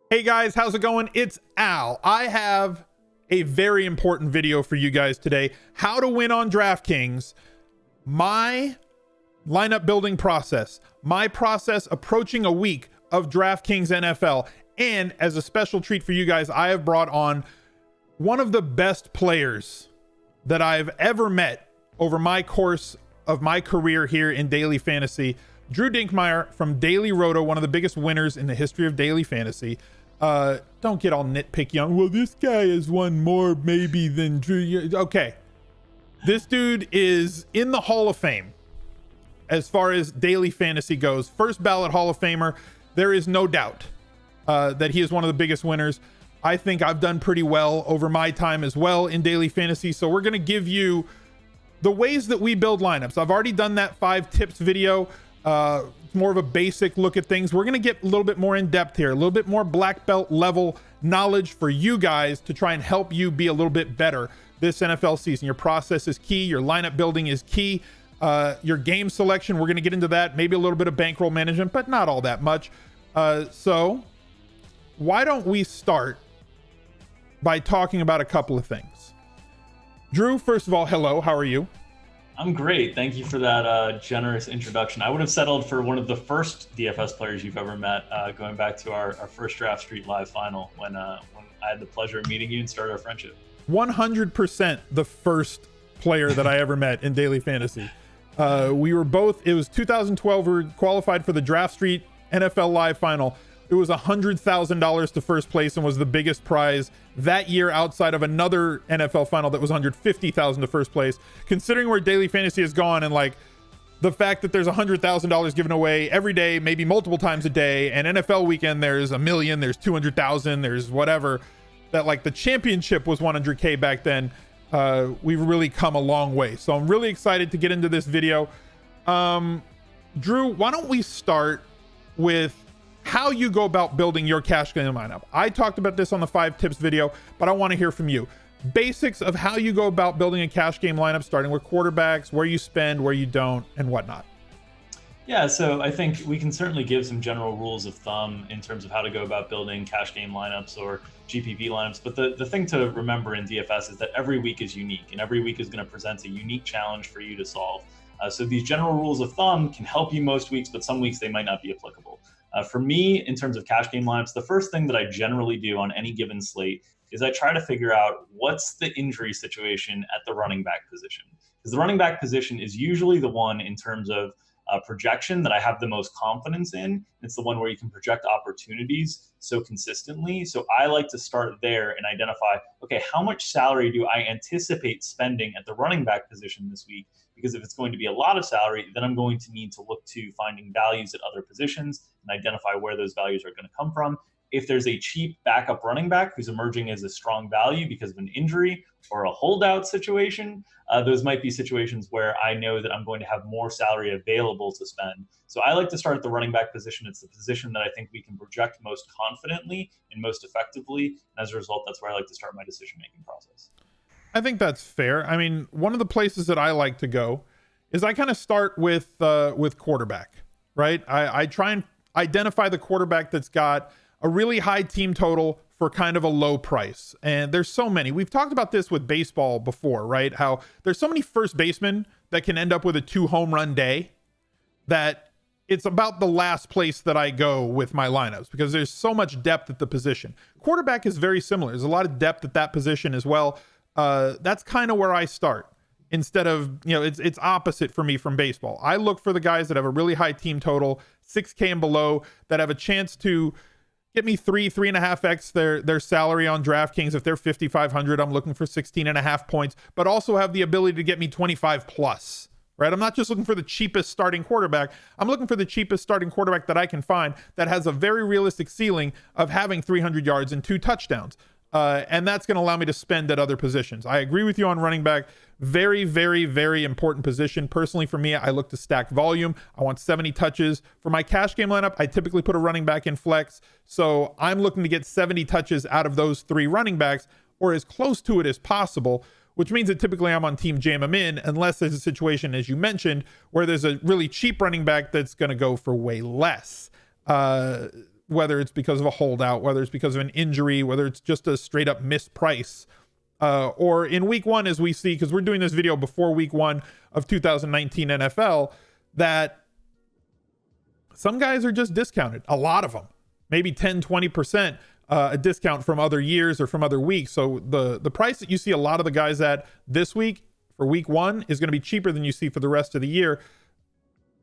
Hey guys, how's it going? It's Al. I have a very important video for you guys today. How to win on DraftKings. My lineup building process. My process approaching a week of DraftKings NFL. And as a special treat for you guys, I have brought on one of the best players that I've ever met over my course of my career here in daily fantasy. Drew Dinkmeyer from DailyRoto, one of the biggest winners in the history of daily fantasy. Don't get all nitpicky on, well, this guy has won more maybe than Drew. Okay. This dude is in the Hall of Fame as far as daily fantasy goes. First ballot Hall of Famer. There is no doubt that he is one of the biggest winners. I think I've done pretty well over my time as well in daily fantasy. So we're going to give you the ways that we build lineups. I've already done that 5 tips video. It's more of a basic look at things. We're going to get a little bit more in depth here, a little bit more black belt level knowledge for you guys to try and help you be a little bit better this NFL season. Your process is key. Your lineup building is key. Your game selection, we're going to get into that. Maybe a little bit of bankroll management, but not all that much. So why don't we start by talking about a couple of things? Drew, first of all, hello. How are you? I'm great. Thank you for that generous introduction. I would have settled for one of the first DFS players you've ever met, going back to our first Draft Street Live final when I had the pleasure of meeting you and started our friendship. 100% the first player that I ever met in daily fantasy. We were both, it was 2012, we were qualified for the Draft Street NFL Live final. It was $100,000 to first place and was the biggest prize that year outside of another NFL final that was $150,000 to first place. Considering where daily fantasy has gone and like the fact that there's $100,000 given away every day, maybe multiple times a day, and NFL weekend there's $1 million, there's 200,000, there's whatever, that like the championship was 100K back then. We've really come a long way. So I'm really excited to get into this video. Drew, why don't we start with how you go about building your cash game lineup. I talked about this on the 5 tips video, but I want to hear from you. Basics of how you go about building a cash game lineup, starting with quarterbacks, where you spend, where you don't, and whatnot. Yeah, so I think we can certainly give some general rules of thumb in terms of how to go about building cash game lineups or GPP lineups. But the thing to remember in DFS is that every week is unique, and every week is going to present a unique challenge for you to solve. So these general rules of thumb can help you most weeks, but some weeks they might not be applicable. For me, in terms of cash game lineups, the first thing that I generally do on any given slate is I try to figure out what's the injury situation at the running back position. Because the running back position is usually the one in terms of projection that I have the most confidence in. It's the one where you can project opportunities so consistently. So I like to start there and identify, okay, how much salary do I anticipate spending at the running back position this week? Because if it's going to be a lot of salary, then I'm going to need to look to finding values at other positions and identify where those values are going to come from. If there's a cheap backup running back who's emerging as a strong value because of an injury or a holdout situation, those might be situations where I know that I'm going to have more salary available to spend. So I like to start at the running back position. It's the position that I think we can project most confidently and most effectively. And as a result, that's where I like to start my decision-making process. I think that's fair. I mean, one of the places that I like to go is I kind of start with quarterback, right? I try and identify the quarterback that's got a really high team total for kind of a low price. And there's so many. We've talked about this with baseball before, right? How there's so many first basemen that can end up with a 2 home run day that it's about the last place that I go with my lineups because there's so much depth at the position. Quarterback is very similar. There's a lot of depth at that position as well. That's kind of where I start instead of, it's opposite for me from baseball. I look for the guys that have a really high team total, 6K and below, that have a chance to get me 3.5x their salary on DraftKings. If they're 5,500, I'm looking for 16.5 points, but also have the ability to get me 25 plus, right? I'm not just looking for the cheapest starting quarterback. I'm looking for the cheapest starting quarterback that I can find that has a very realistic ceiling of having 300 yards and 2 touchdowns. And that's going to allow me to spend at other positions. I agree with you on running back. Very, very, very important position. Personally, for me, I look to stack volume. I want 70 touches. For my cash game lineup, I typically put a running back in flex. So I'm looking to get 70 touches out of those 3 running backs or as close to it as possible, which means that typically I'm on team jam them in unless there's a situation, as you mentioned, where there's a really cheap running back that's going to go for way less. whether it's because of a holdout, whether it's because of an injury, whether it's just a straight up misprice, or in week one, as we see, because we're doing this video before week one of 2019 NFL, that some guys are just discounted. A lot of them, maybe 10, 20% a discount from other years or from other weeks. So the price that you see a lot of the guys at this week for week one is going to be cheaper than you see for the rest of the year.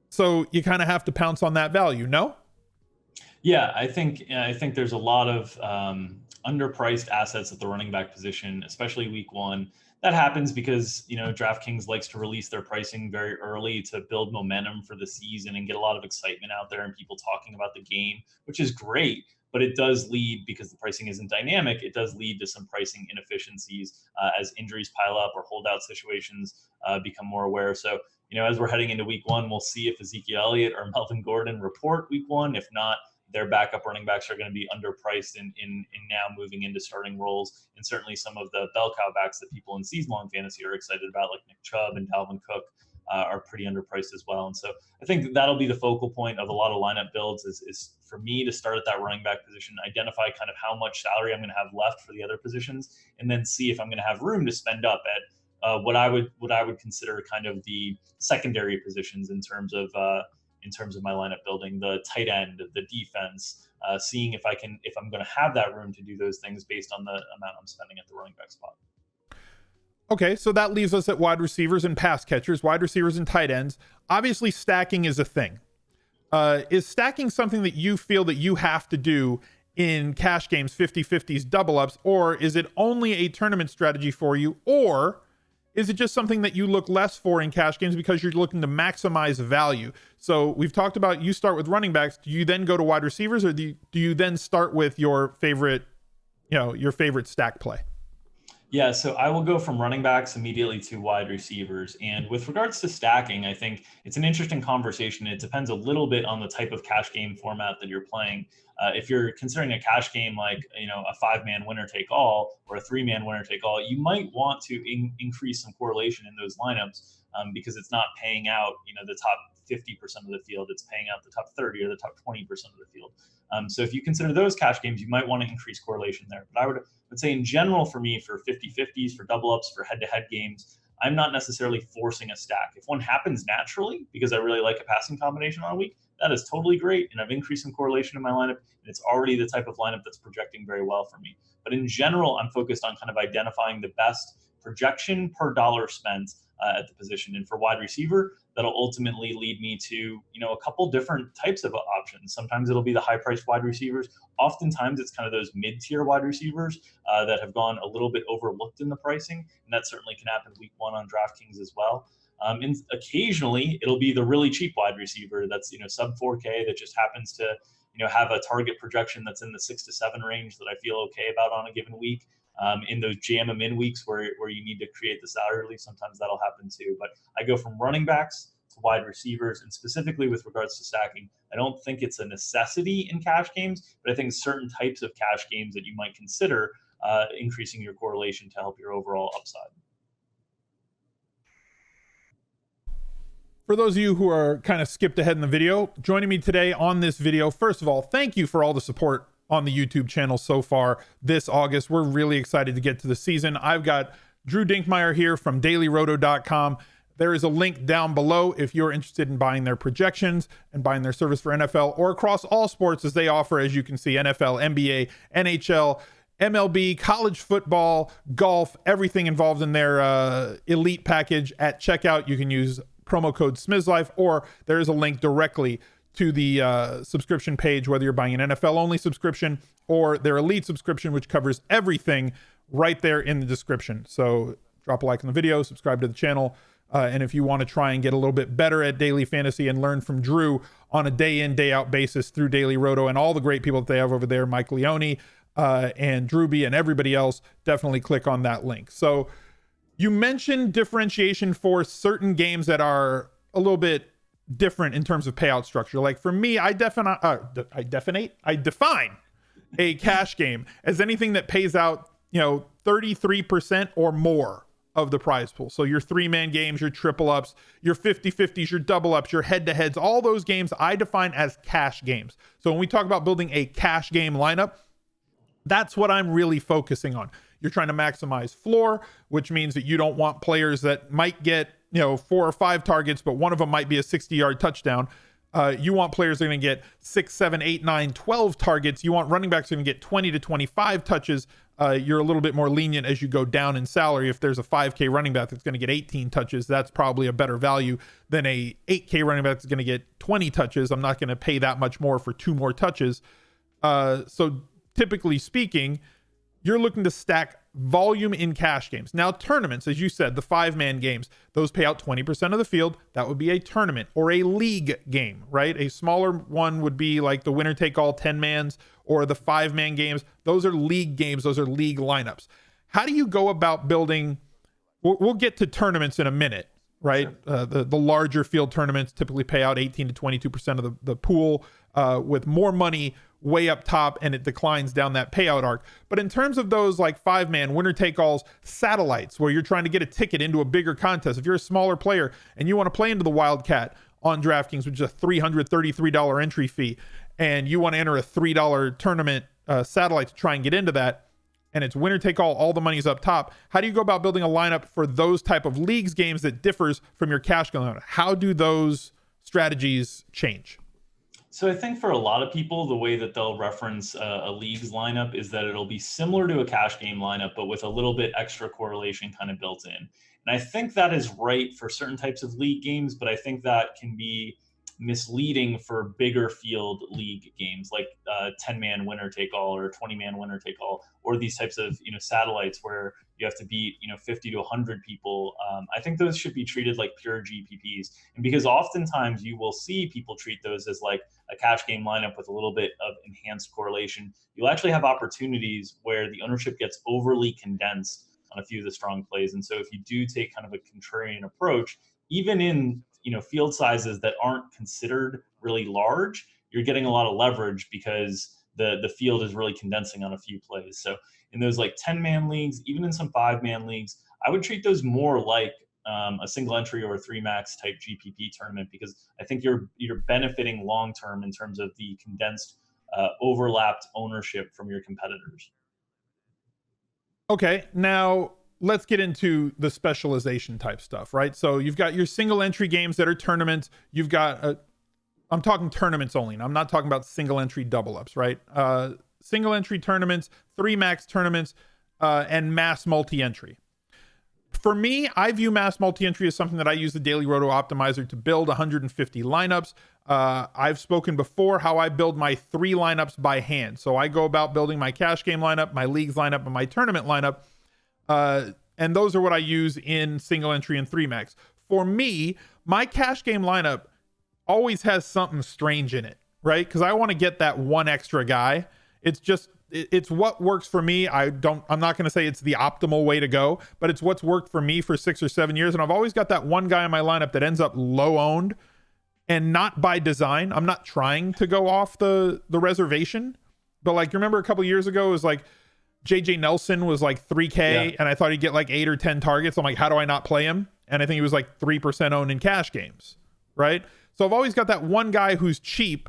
So you kind of have to pounce on that value, no? Yeah, I think there's a lot of underpriced assets at the running back position, especially week one. That happens because, DraftKings likes to release their pricing very early to build momentum for the season and get a lot of excitement out there and people talking about the game, which is great. But it does lead, because the pricing isn't dynamic, it does lead to some pricing inefficiencies as injuries pile up or holdout situations become more aware. So, as we're heading into week one, we'll see if Ezekiel Elliott or Melvin Gordon report week one. If not, their backup running backs are going to be underpriced in now moving into starting roles. And certainly some of the bell cow backs that people in season-long fantasy are excited about, like Nick Chubb and Dalvin Cook, are pretty underpriced as well. And so I think that'll be the focal point of a lot of lineup builds is for me to start at that running back position, identify kind of how much salary I'm going to have left for the other positions, and then see if I'm going to have room to spend up at what I would consider kind of the secondary positions in terms of my lineup building, the tight end, the defense, seeing if I'm going to have that room to do those things based on the amount I'm spending at the running back spot. Okay, so that leaves us at wide receivers and pass catchers, wide receivers and tight ends. Obviously, stacking is a thing. Is stacking something that you feel that you have to do in cash games, 50-50s, double ups, or is it only a tournament strategy for you, or is it just something that you look less for in cash games because you're looking to maximize value? So we've talked about, you start with running backs. Do you then go to wide receivers, or do you then start with your favorite stack play? Yeah, so I will go from running backs immediately to wide receivers. And with regards to stacking, I think it's an interesting conversation. It depends a little bit on the type of cash game format that you're playing. If you're considering a cash game like, a 5-man winner take all or a 3-man winner take all, you might want to increase some correlation in those lineups because it's not paying out, the top 50% of the field. It's paying out the top 30 or the top 20% of the field. So if you consider those cash games, you might want to increase correlation there. But I would say in general, for me, for 50-50s, for double ups, for head-to-head games, I'm not necessarily forcing a stack. If one happens naturally, because I really like a passing combination on a week, that is totally great. And I've increased some correlation in my lineup, and it's already the type of lineup that's projecting very well for me. But in general, I'm focused on kind of identifying the best projection per dollar spent at the position. And for wide receiver, that'll ultimately lead me to, a couple different types of options. Sometimes it'll be the high-priced wide receivers. Oftentimes it's kind of those mid-tier wide receivers that have gone a little bit overlooked in the pricing. And that certainly can happen week one on DraftKings as well. And occasionally it'll be the really cheap wide receiver that's, sub 4K that just happens to, have a target projection that's in the 6 to 7 range that I feel okay about on a given week. In those jam them in weeks where you need to create the salary relief, sometimes that'll happen too. But I go from running backs to wide receivers, and specifically with regards to stacking, I don't think it's a necessity in cash games, but I think certain types of cash games that you might consider increasing your correlation to help your overall upside. For those of you who are kind of skipped ahead in the video, joining me today on this video, first of all, thank you for all the support on the YouTube channel so far this August. We're really excited to get to the season. I've got Drew Dinkmeyer here from DailyRoto.com. There is a link down below if you're interested in buying their projections and buying their service for NFL or across all sports, as they offer, as you can see, NFL, NBA, NHL, MLB, college football, golf, everything involved in their elite package. At checkout, you can use promo code SMIZLIFE, or there is a link directly to the subscription page, whether you're buying an NFL only subscription or their elite subscription, which covers everything, right there in the description. So drop a like on the video, subscribe to the channel. And if you want to try and get a little bit better at daily fantasy and learn from Drew on a day in, day out basis through Daily Roto and all the great people that they have over there, Mike Leone and Drewby and everybody else, definitely click on that link. So you mentioned differentiation for certain games that are a little bit different in terms of payout structure. Like for me, I define a cash game as anything that pays out, 33% or more of the prize pool. So your 3-man games, your triple ups, your 50-50s, your double ups, your head-to-heads, all those games I define as cash games. So when we talk about building a cash game lineup, that's what I'm really focusing on. You're trying to maximize floor, which means that you don't want players that might get, 4 or 5 targets, but one of them might be a 60-yard touchdown. You want players that are going to get 6, 7, 8, 9, 12 targets. You want running backs that are going to get 20 to 25 touches. You're a little bit more lenient as you go down in salary. If there's a 5K running back that's going to get 18 touches, that's probably a better value than a 8K running back that's going to get 20 touches. I'm not going to pay that much more for 2 more touches. So typically speaking, you're looking to stack volume in cash games. Now, tournaments, as you said, the 5-man games, those pay out 20% of the field. That would be a tournament or a league game, right? A smaller one would be like the winner take all 10-mans or the 5-man games. Those are league games. Those are league lineups. How do you go about building? We'll get to tournaments in a minute, right? Sure. The larger field tournaments typically pay out 18 to 22% of the pool with more money way up top, and it declines down that payout arc. But in terms of those like 5-man winner take alls, satellites, where you're trying to get a ticket into a bigger contest, if you're a smaller player and you want to play into the Wildcat on DraftKings, which is a $333 entry fee, and you want to enter a $3 tournament satellite to try and get into that, and it's winner take all the money's up top, how do you go about building a lineup for those type of leagues games that differs from your cash game lineup? How do those strategies change? So I think for a lot of people, the way that they'll reference a league's lineup is that it'll be similar to a cash game lineup, but with a little bit extra correlation kind of built in. And I think that is right for certain types of league games, but I think that can be misleading for bigger field league games like 10-man winner take all or 20-man winner take all, or these types of satellites where you have to beat 50 to 100 people. I think those should be treated like pure GPPs, and because oftentimes you will see people treat those as like a cash game lineup with a little bit of enhanced correlation, you'll actually have opportunities where the ownership gets overly condensed on a few of the strong plays. And so if you do take kind of a contrarian approach, even in field sizes that aren't considered really large, you're getting a lot of leverage because the field is really condensing on a few plays. So in those like 10-man leagues, even in some 5-man leagues, I would treat those more like a single entry or a 3-max type GPP tournament, because I think you're benefiting long term in terms of the condensed overlapped ownership from your competitors. Okay, now let's get into the specialization type stuff, right? So you've got your single entry games that are tournaments. You've got, I'm talking tournaments only. I'm not talking about single entry double ups, right? Single entry tournaments, 3-max tournaments, and mass multi-entry. For me, I view mass multi-entry as something that I use the DailyRoto optimizer to build 150 lineups. I've spoken before how I build my 3 lineups by hand. So I go about building my cash game lineup, my leagues lineup, and my tournament lineup. And those are what I use in single entry and 3-max. For me, my cash game lineup always has something strange in it, right? Because I want to get that one extra guy. It's what works for me. I'm not going to say it's the optimal way to go, but it's what's worked for me for 6 or 7 years. And I've always got that one guy in my lineup that ends up low owned, and not by design. I'm not trying to go off the reservation, but like, you remember a couple years ago, it was like JJ Nelson was like 3K, and I thought he'd get like 8 or 10 targets. I'm like, how do I not play him? And I think he was like 3% owned in cash games, right? So I've always got that one guy who's cheap,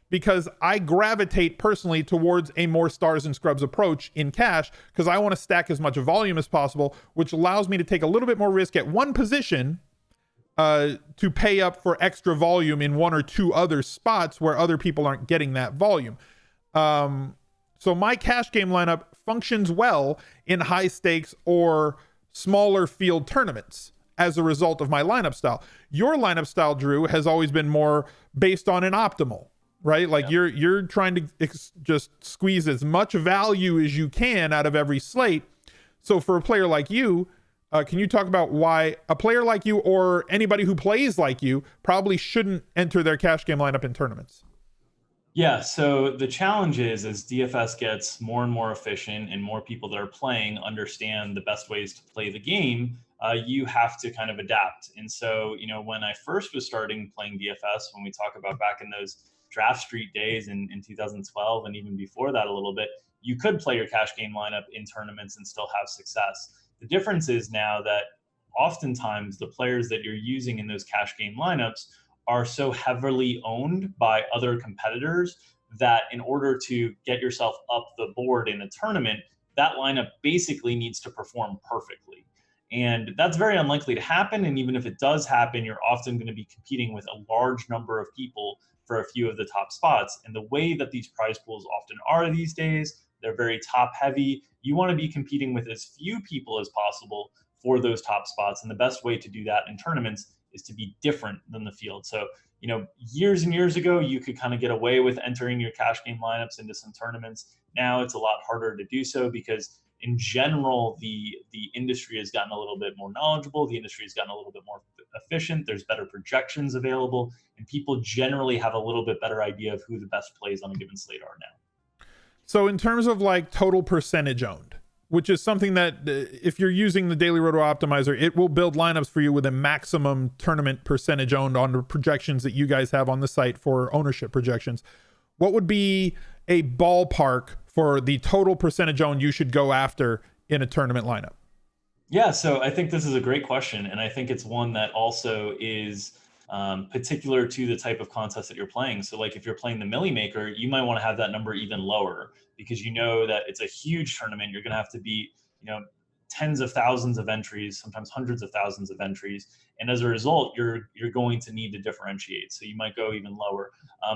because I gravitate personally towards a more stars and scrubs approach in cash, because I want to stack as much volume as possible, which allows me to take a little bit more risk at one position to pay up for extra volume in 1 or 2 other spots where other people aren't getting that volume. So my cash game lineup functions well in high stakes or smaller field tournaments as a result of my lineup style. Your lineup style, Drew, has always been more based on an optimal, right? Like you're trying to just squeeze as much value as you can out of every slate. So for a player like you, can you talk about why a player like you, or anybody who plays like you, probably shouldn't enter their cash game lineup in tournaments? Yeah, so the challenge is, as DFS gets more and more efficient and more people that are playing understand the best ways to play the game, you have to kind of adapt. And so, when I first was starting playing DFS, when we talk about back in those Draft Street days in 2012, and even before that a little bit, you could play your cash game lineup in tournaments and still have success. The difference is now that oftentimes the players that you're using in those cash game lineups are so heavily owned by other competitors that in order to get yourself up the board in a tournament, that lineup basically needs to perform perfectly. And that's very unlikely to happen. And even if it does happen, you're often going to be competing with a large number of people for a few of the top spots. And the way that these prize pools often are these days, they're very top heavy. You want to be competing with as few people as possible for those top spots. And the best way to do that in tournaments is to be different than the field. So, years and years ago, you could kind of get away with entering your cash game lineups into some tournaments. Now it's a lot harder to do so because in general, the industry has gotten a little bit more knowledgeable. The industry has gotten a little bit more efficient. There's better projections available, and people generally have a little bit better idea of who the best plays on a given slate are now. So in terms of like total percentage owned, which is something that if you're using the DailyRoto optimizer, it will build lineups for you with a maximum tournament percentage owned on the projections that you guys have on the site for ownership projections. What would be a ballpark for the total percentage owned you should go after in a tournament lineup? Yeah, so I think this is a great question. And I think it's one that also is particular to the type of contest that you're playing. So like if you're playing the Millie Maker, you might want to have that number even lower because you know that it's a huge tournament. You're going to have to beat, tens of thousands of entries, sometimes hundreds of thousands of entries. And as a result, you're going to need to differentiate. So you might go even lower.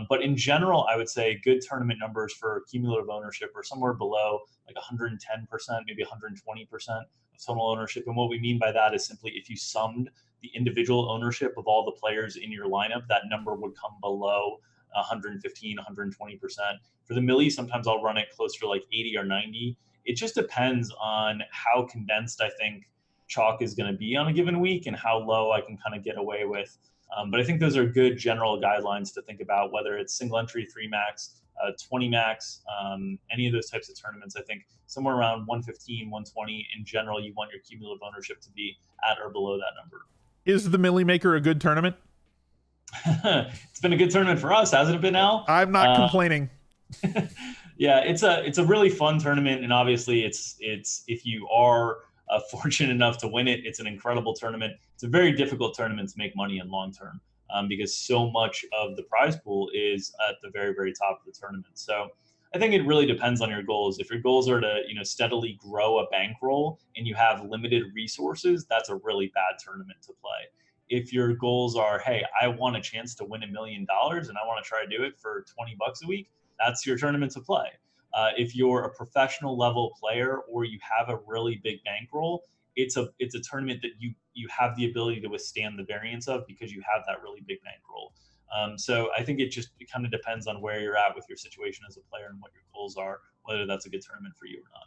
But in general, I would say good tournament numbers for cumulative ownership are somewhere below like 110%, maybe 120% of total ownership. And what we mean by that is simply if you summed the individual ownership of all the players in your lineup, that number would come below 115, 120%. For the Millie, sometimes I'll run it closer to like 80 or 90. It just depends on how condensed I think chalk is going to be on a given week and how low I can kind of get away with. But I think those are good general guidelines to think about, whether it's single entry, 3 max, 20 max, any of those types of tournaments. I think somewhere around 115, 120 in general, you want your cumulative ownership to be at or below that number. Is the Millie Maker a good tournament? It's been a good tournament for us, hasn't it been, Al? I'm not complaining. Yeah, it's a really fun tournament, and obviously it's if you are fortunate enough to win it, it's an incredible tournament. It's a very difficult tournament to make money in long term because so much of the prize pool is at the very, very top of the tournament. So I think it really depends on your goals. If your goals are to steadily grow a bankroll and you have limited resources, that's a really bad tournament to play. If your goals are, hey, I want a chance to win $1 million and I want to try to do it for $20 a week, that's your tournament to play. If you're a professional level player or you have a really big bankroll, it's a tournament that you have the ability to withstand the variance of because you have that really big bankroll. So I think it kind of depends on where you're at with your situation as a player and what your goals are, whether that's a good tournament for you or not.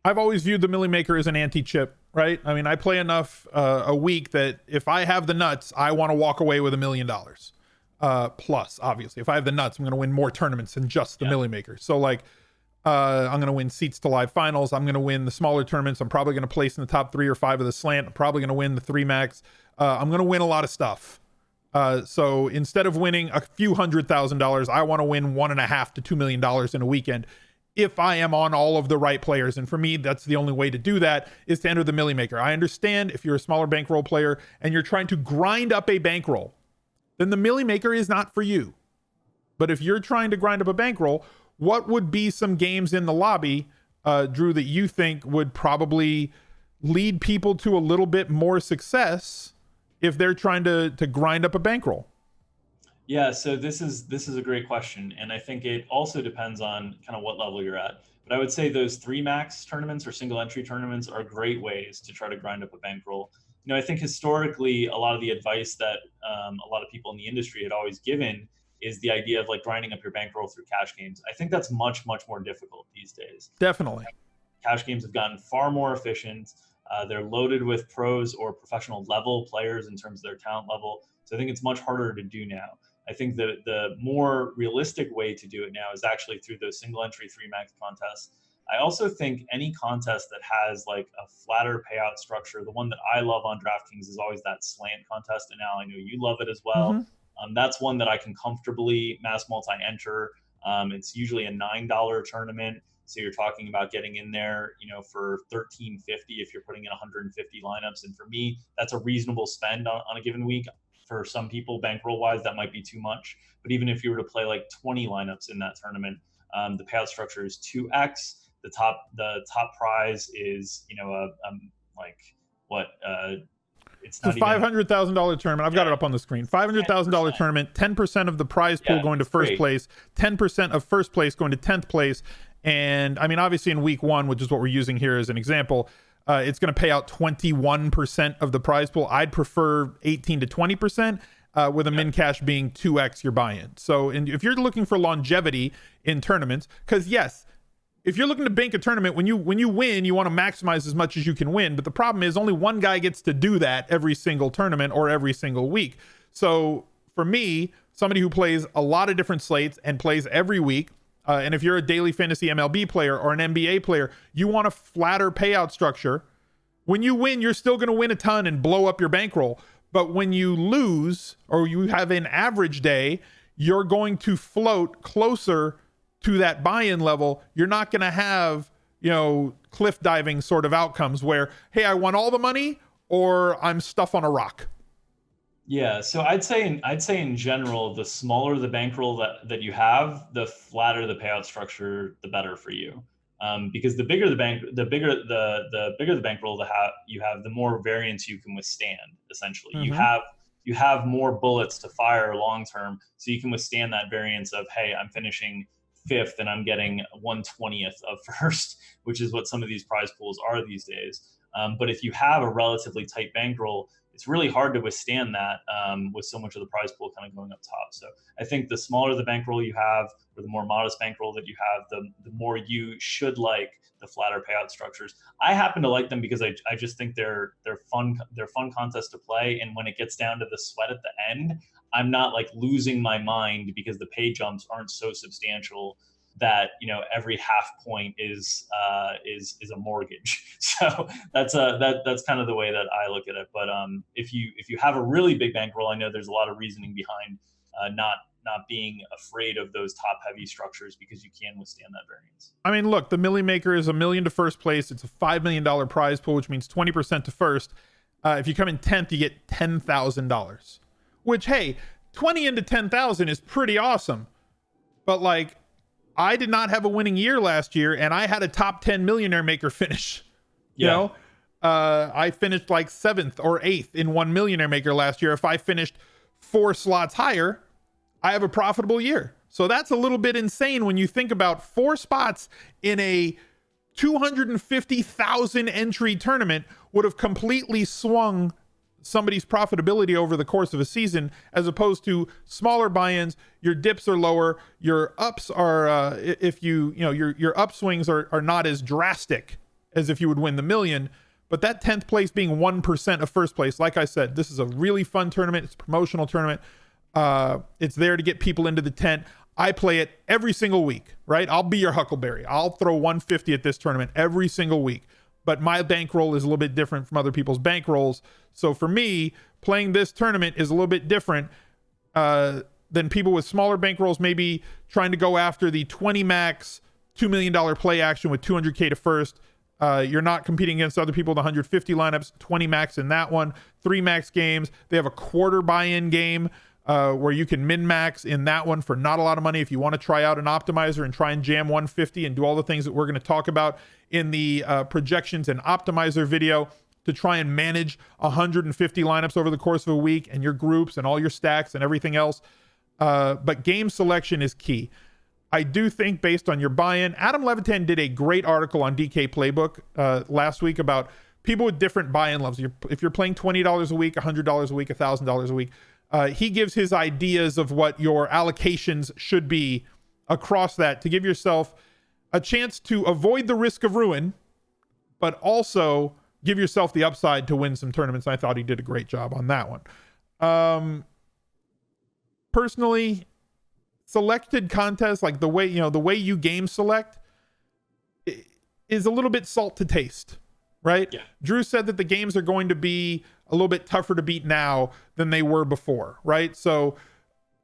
I've always viewed the Millie Maker as an anti-chip, right? I mean, I play enough a week that if I have the nuts, I want to walk away with $1 million. Plus, obviously, if I have the nuts, I'm going to win more tournaments than just the Millie Maker. So like, I'm going to win seats to live finals. I'm going to win the smaller tournaments. I'm probably going to place in the top 3 or 5 of the slant. I'm probably going to win the 3 max. I'm going to win a lot of stuff. So instead of winning a few $100,000, I want to win $1.5 to $2 million in a weekend if I am on all of the right players. And for me, that's the only way to do that is to enter the Millie Maker. I understand if you're a smaller bankroll player and you're trying to grind up a bankroll, then the Millie Maker is not for you. But if you're trying to grind up a bankroll, what would be some games in the lobby, Drew, that you think would probably lead people to a little bit more success if they're trying to grind up a bankroll? Yeah, so this is a great question, and I think it also depends on kind of what level you're at. But I would say those 3 max tournaments or single entry tournaments are great ways to try to grind up a bankroll. I think historically, a lot of the advice that a lot of people in the industry had always given is the idea of like grinding up your bankroll through cash games. I think that's much, much more difficult these days. Definitely. Cash games have gotten far more efficient. They're loaded with pros or professional level players in terms of their talent level. So I think it's much harder to do now. I think the more realistic way to do it now is actually through those single entry 3 max contests. I also think any contest that has like a flatter payout structure, the one that I love on DraftKings is always that slant contest. And now I know you love it as well. Mm-hmm. That's one that I can comfortably mass multi-enter. It's usually a $9 tournament. So you're talking about getting in there, for $13.50 if you're putting in 150 lineups. And for me, that's a reasonable spend on a given week. For some people, bankroll wise, that might be too much. But even if you were to play like 20 lineups in that tournament, the payout structure is 2x. The top prize is, it's a $500,000 tournament. I've got it up on the screen. $500,000 tournament, 10% of the prize pool going to first place, 10% of first place going to 10th place. And I mean, obviously in week one, which is what we're using here as an example, it's going to pay out 21% of the prize pool. I'd prefer 18 to 20%, with a min cash being 2x your buy-in. So if you're looking for longevity in tournaments, because yes, if you're looking to bank a tournament, when you win, you want to maximize as much as you can win. But the problem is only one guy gets to do that every single tournament or every single week. So for me, somebody who plays a lot of different slates and plays every week, and if you're a daily fantasy MLB player or an NBA player, you want a flatter payout structure. When you win, you're still going to win a ton and blow up your bankroll. But when you lose or you have an average day, you're going to float closer to that buy-in level. You're not going to have, cliff diving sort of outcomes where, hey, I won all the money or I'm stuck on a rock. Yeah, so I'd say in general, the smaller the bankroll that you have, the flatter the payout structure, the better for you. Because the bigger the bankroll you have, the more variance you can withstand. Essentially, you have more bullets to fire long term, so you can withstand that variance of, hey, I'm finishing 5th and I'm getting 1/20th of first, which is what some of these prize pools are these days. But if you have a relatively tight bankroll, it's really hard to withstand that with so much of the prize pool kind of going up top. So I think the smaller the bankroll you have, or the more modest bankroll that you have, the more you should like the flatter payout structures. I happen to like them because I just think they're fun contests to play. And when it gets down to the sweat at the end, I'm not like losing my mind because the pay jumps aren't so substantial that every half point is a mortgage. So that's kind of the way that I look at it. But if you have a really big bankroll, I know there's a lot of reasoning behind not being afraid of those top heavy structures because you can withstand that variance. I mean, look, the Millie Maker is $1 million to first place. It's a $5 million prize pool, which means 20% to first. If you come in 10th, you get $10,000, which, hey, 20 into 10,000 is pretty awesome. But like, I did not have a winning year last year, and I had a top 10 millionaire maker finish. I finished like 7th or 8th in one millionaire maker last year. If I finished 4 slots higher, I have a profitable year. So that's a little bit insane when you think about 4 spots in a 250,000 entry tournament would have completely swung somebody's profitability over the course of a season, as opposed to smaller buy-ins. Your dips are lower, your ups are your upswings are not as drastic as if you would win the million. But that 10th place being 1% of first place, like I said, this is a really fun tournament. It's a promotional tournament. It's there to get people into the tent. I play it every single week, right? I'll be your Huckleberry. I'll throw 150 at this tournament every single week. But my bankroll is a little bit different from other people's bankrolls. So for me, playing this tournament is a little bit different than people with smaller bankrolls, maybe trying to go after the 20 max $2 million play action with 200K to first. You're not competing against other people with 150 lineups, 20 max in that one, 3 max games. They have a quarter buy-in game where you can min-max in that one for not a lot of money if you want to try out an optimizer and try and jam 150 and do all the things that we're going to talk about in the projections and optimizer video to try and manage 150 lineups over the course of a week and your groups and all your stacks and everything else. But game selection is key. I do think based on your buy-in, Adam Levitan did a great article on DK Playbook last week about people with different buy-in levels. If you're playing $20 a week, $100 a week, $1,000 a week, he gives his ideas of what your allocations should be across that to give yourself a chance to avoid the risk of ruin, but also give yourself the upside to win some tournaments. I thought he did a great job on that one. Personally, selected contests, like the way you game select is a little bit salt to taste, right? Yeah. Drew said that the games are going to be a little bit tougher to beat now than they were before, right? So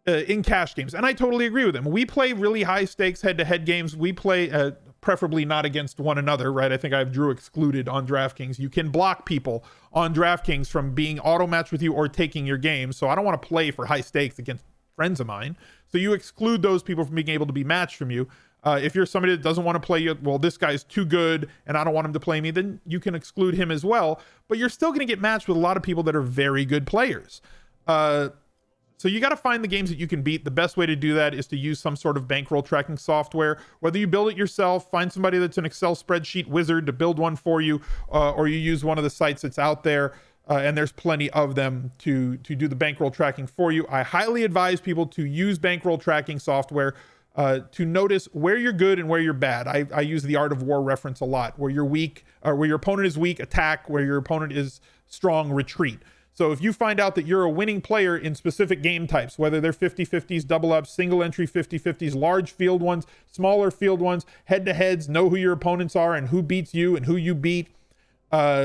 in cash games. And I totally agree with him. We play really high stakes head-to-head games. We play preferably not against one another, right? I think I have Drew excluded on DraftKings. You can block people on DraftKings from being auto-matched with you or taking your game. So I don't want to play for high stakes against friends of mine. So you exclude those people from being able to be matched from you. If you're somebody that doesn't want to play you, well, this guy's too good and I don't want him to play me, then you can exclude him as well. But you're still going to get matched with a lot of people that are very good players. So you got to find the games that you can beat. The best way to do that is to use some sort of bankroll tracking software. Whether you build it yourself, find somebody that's an Excel spreadsheet wizard to build one for you, or you use one of the sites that's out there. And there's plenty of them to do the bankroll tracking for you. I highly advise people to use bankroll tracking software to notice where you're good and where you're bad. I use the Art of War reference a lot. Where you're weak, or where your opponent is weak, attack. Where your opponent is strong, retreat. So if you find out that you're a winning player in specific game types, whether they're 50-50s, double ups, single entry 50-50s, large field ones, smaller field ones, head-to-heads, know who your opponents are and who beats you and who you beat,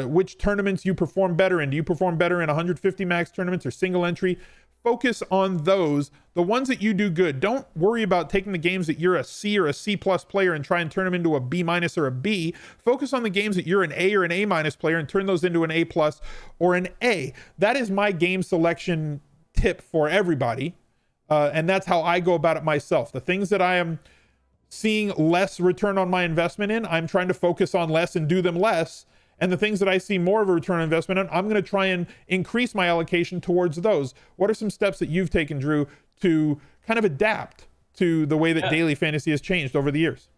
which tournaments you perform better in. Do you perform better in 150 max tournaments or single entry? Focus on those, the ones that you do good. Don't worry about taking the games that you're a C or a C plus player and try and turn them into a B minus or a B. Focus on the games that you're an A or an A minus player and turn those into an A plus or an A. That is my game selection tip for everybody. And that's how I go about it myself. The things that I am seeing less return on my investment in, I'm trying to focus on less and do them less. And the things that I see more of a return on investment on, I'm going to try and increase my allocation towards those. What are some steps that you've taken, Drew, to kind of adapt to the way that daily fantasy has changed over the years?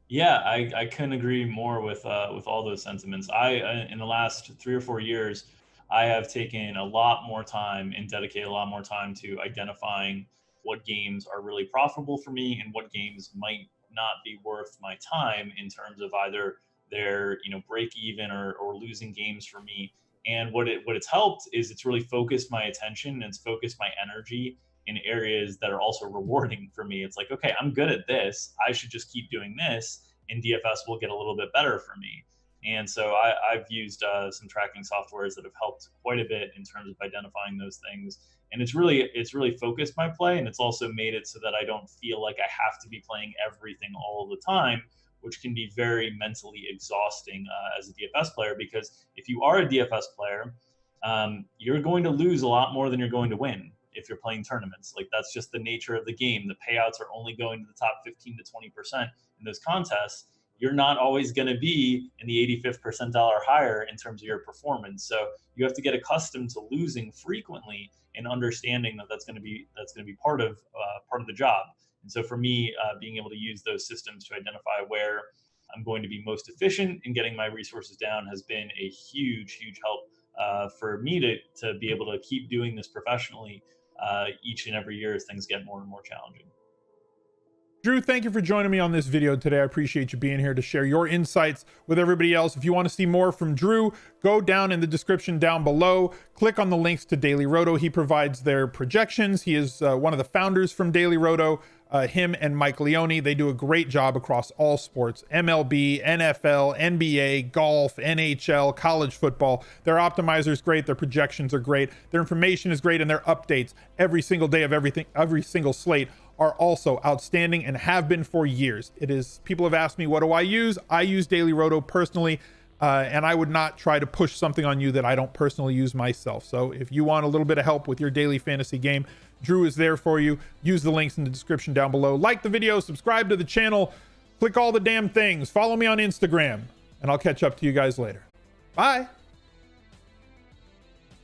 Yeah, I couldn't agree more with all those sentiments. In the last 3 or 4 years, I have taken a lot more time and dedicated a lot more time to identifying what games are really profitable for me and what games might not be worth my time in terms of either they're break even or losing games for me. And what it's helped is it's really focused my attention and it's focused my energy in areas that are also rewarding for me. It's like, okay, I'm good at this, I should just keep doing this and DFS will get a little bit better for me. And so I've used some tracking softwares that have helped quite a bit in terms of identifying those things. And it's really focused my play, and it's also made it so that I don't feel like I have to be playing everything all the time, which can be very mentally exhausting as a DFS player. Because if you are a DFS player, you're going to lose a lot more than you're going to win if you're playing tournaments. Like, that's just the nature of the game. The payouts are only going to the top 15 to 20% in those contests. You're not always going to be in the 85th percentile or higher in terms of your performance. So you have to get accustomed to losing frequently and understanding that that's going to be part of the job. And so for me, being able to use those systems to identify where I'm going to be most efficient in getting my resources down has been a huge help for me to be able to keep doing this professionally each and every year as things get more and more challenging. Drew, thank you for joining me on this video today. I appreciate you being here to share your insights with everybody else. If you want to see more from Drew, go down in the description down below. Click on the links to DailyRoto. He provides their projections. He is one of the founders from DailyRoto. Him and Mike Leone, they do a great job across all sports: MLB, NFL, NBA, golf, NHL, college football. Their optimizer is great. Their projections are great. Their information is great, and their updates every single day of everything, every single slate, are also outstanding and have been for years. People have asked me, what do I use? I use DailyRoto personally, and I would not try to push something on you that I don't personally use myself. So if you want a little bit of help with your daily fantasy game, Drew is there for you. Use the links in the description down below. Like the video, subscribe to the channel, click all the damn things, follow me on Instagram, and I'll catch up to you guys later. Bye.